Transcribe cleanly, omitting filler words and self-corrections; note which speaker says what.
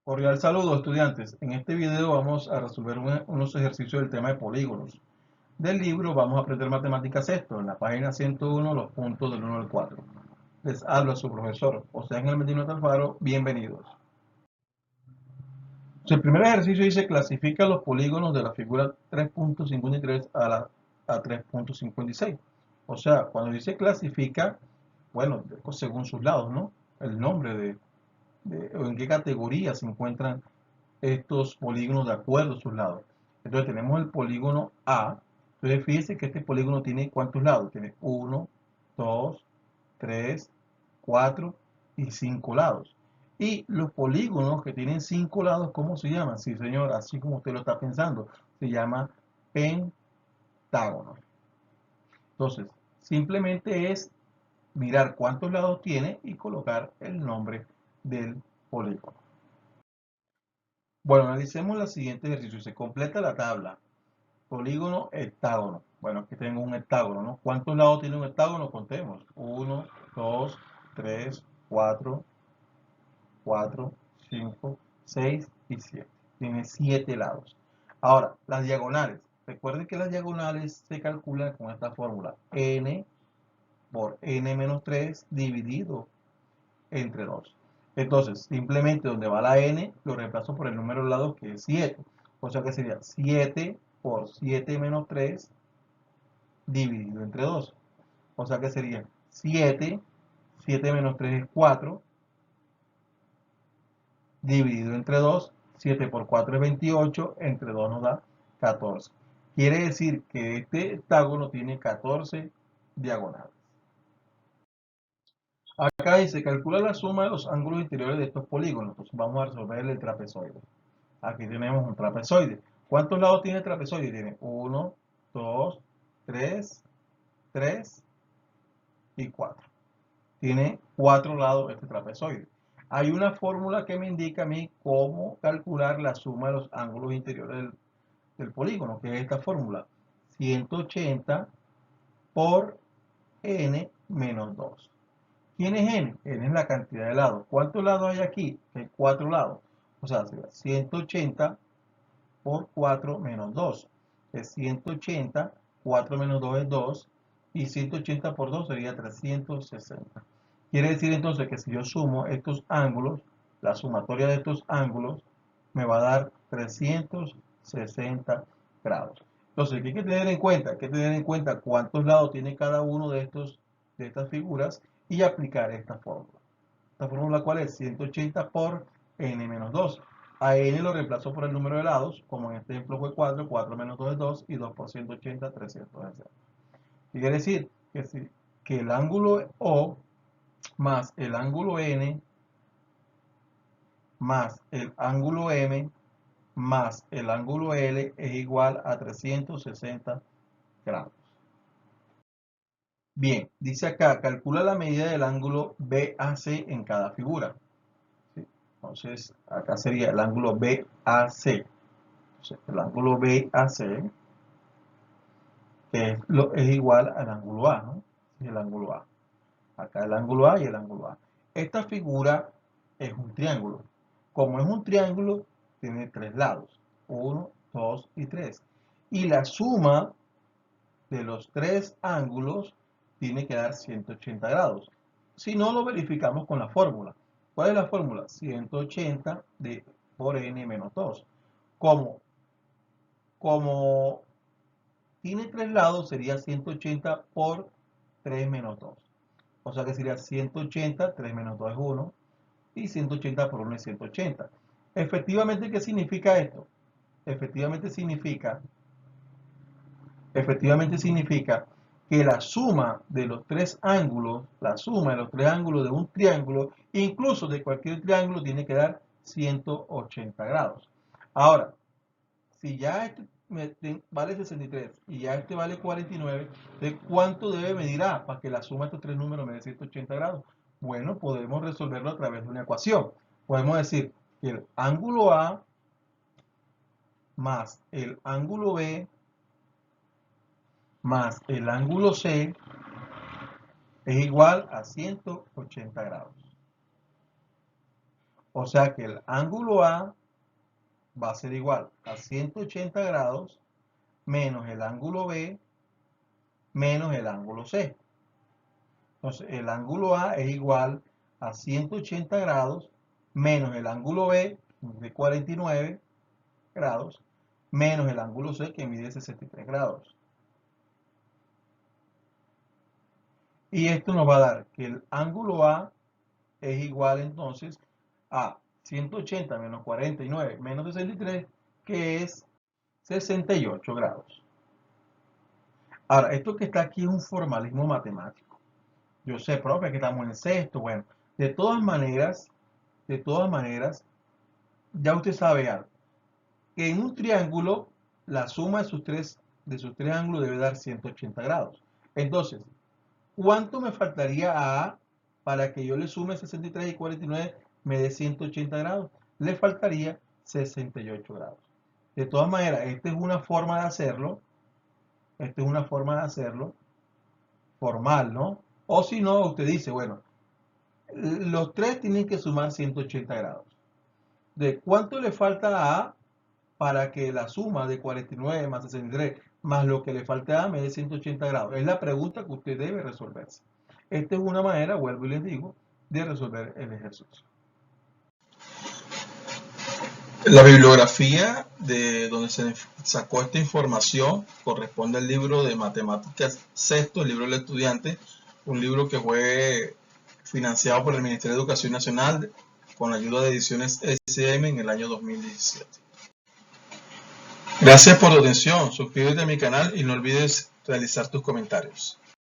Speaker 1: Cordial saludo, estudiantes. En este video vamos a resolver unos ejercicios del tema de polígonos. Del libro Vamos a aprender matemáticas esto, en la página 101, los puntos del 1 al 4. Les habla su profesor, José Ángel Medina Alfaro. Bienvenidos. El primer ejercicio dice clasifica los polígonos de la figura 3.53 a 3.56. O sea, cuando dice clasifica, bueno, según sus lados, ¿no? El nombre o en qué categoría se encuentran estos polígonos de acuerdo a sus lados. Entonces tenemos el polígono A. Entonces fíjense que este polígono tiene ¿cuántos lados? Tiene 1, 2, 3, 4 y 5 lados. Y los polígonos que tienen 5 lados, ¿cómo se llaman? Sí, señor, así como usted lo está pensando, se llama pentágono. Entonces, simplemente es mirar cuántos lados tiene y colocar el nombre del polígono. Bueno, analicemos el siguiente ejercicio. Se completa la tabla. Polígono, hectágono. Bueno, aquí tengo un hectágono, ¿no? ¿Cuántos lados tiene un hectágono? Contemos. 1, 2, 3, 4, 4, 5, 6 y 7. Tiene 7 lados. Ahora, las diagonales. Recuerden que las diagonales se calculan con esta fórmula. N por n menos 3 dividido entre 2. Entonces, simplemente donde va la n, lo reemplazo por el número de lados, que es 7. O sea que sería 7 por 7 menos 3 dividido entre 2. O sea que sería 7, 7 menos 3 es 4, dividido entre 2, 7 por 4 es 28, entre 2 nos da 14. Quiere decir que este hectágono tiene 14 diagonales. Acá dice, calcula la suma de los ángulos interiores de estos polígonos. Entonces vamos a resolver el trapezoide. Aquí tenemos un trapezoide. ¿Cuántos lados tiene el trapezoide? Tiene 1, 2, 3, 3 y 4. Tiene 4 lados este trapezoide. Hay una fórmula que me indica a mí cómo calcular la suma de los ángulos interiores del polígono, que es esta fórmula. 180 por n menos 2. ¿Quién es n? N es la cantidad de lados. ¿Cuántos lados hay aquí? Hay 4 lados. O sea, sería 180 por 4 menos 2. Es 180, 4 menos 2 es 2, y 180 por 2 sería 360. Quiere decir entonces que si yo sumo estos ángulos, la sumatoria de estos ángulos me va a dar 360 grados. Entonces, ¿qué hay que tener en cuenta? Hay que tener en cuenta cuántos lados tiene cada uno de estas figuras y aplicar esta fórmula. Esta fórmula, ¿cuál es? 180 por n menos 2. A n lo reemplazo por el número de lados, como en este ejemplo fue 4, 4 menos 2 es 2, y 2 por 180, 360. Quiere decir que el ángulo O más el ángulo N más el ángulo M más el ángulo L es igual a 360 grados. Bien, dice acá, calcula la medida del ángulo BAC en cada figura. ¿Sí? Entonces, acá sería el ángulo BAC. Entonces, el ángulo BAC es igual al ángulo A, ¿no? Es el ángulo A. Acá el ángulo A y el ángulo A. Esta figura es un triángulo. Como es un triángulo, tiene 3 lados. 1, 2 y 3. Y la suma de los 3 ángulos tiene que dar 180 grados. Si no, lo verificamos con la fórmula. ¿Cuál es la fórmula? 180 por n menos 2. Como tiene 3 lados, sería 180 por 3 menos 2. O sea que sería 180, 3 menos 2 es 1, y 180 por 1 es 180. Efectivamente, ¿qué significa esto? Efectivamente significa que la suma de los 3 ángulos, la suma de los 3 ángulos de un triángulo, incluso de cualquier triángulo, tiene que dar 180 grados. Ahora, si ya este vale 63 y ya este vale 49, ¿de cuánto debe medir A para que la suma de estos tres números me dé 180 grados? Bueno, podemos resolverlo a través de una ecuación. Podemos decir que el ángulo A más el ángulo B más el ángulo C es igual a 180 grados. O sea que el ángulo A va a ser igual a 180 grados menos el ángulo B menos el ángulo C. Entonces, el ángulo A es igual a 180 grados menos el ángulo B de 49 grados menos el ángulo C que mide 63 grados. Y esto nos va a dar que el ángulo A es igual entonces a 180 menos 49 menos 63, que es 68 grados. Ahora, esto que está aquí es un formalismo matemático. Yo sé, profe, que estamos en sexto. Bueno, de todas maneras, ya usted sabe algo. Que en un triángulo, la suma de sus tres ángulos debe dar 180 grados. Entonces, ¿cuánto me faltaría a A para que yo le sume 63 y 49 me dé 180 grados? Le faltaría 68 grados. De todas maneras, esta es una forma de hacerlo. Esta es una forma de hacerlo formal, ¿no? O si no, usted dice, bueno, los tres tienen que sumar 180 grados. ¿De cuánto le falta a A para que la suma de 49 más 63 más lo que le falte a A me dé 180 grados? Es la pregunta que usted debe resolverse. Esta es una manera, vuelvo y les digo, de resolver el ejercicio.
Speaker 2: La bibliografía de donde se sacó esta información corresponde al libro de Matemáticas Sexto, el libro del estudiante, un libro que fue financiado por el Ministerio de Educación Nacional con la ayuda de Ediciones SM en el año 2017. Gracias por tu atención, suscríbete a mi canal y no olvides realizar tus comentarios.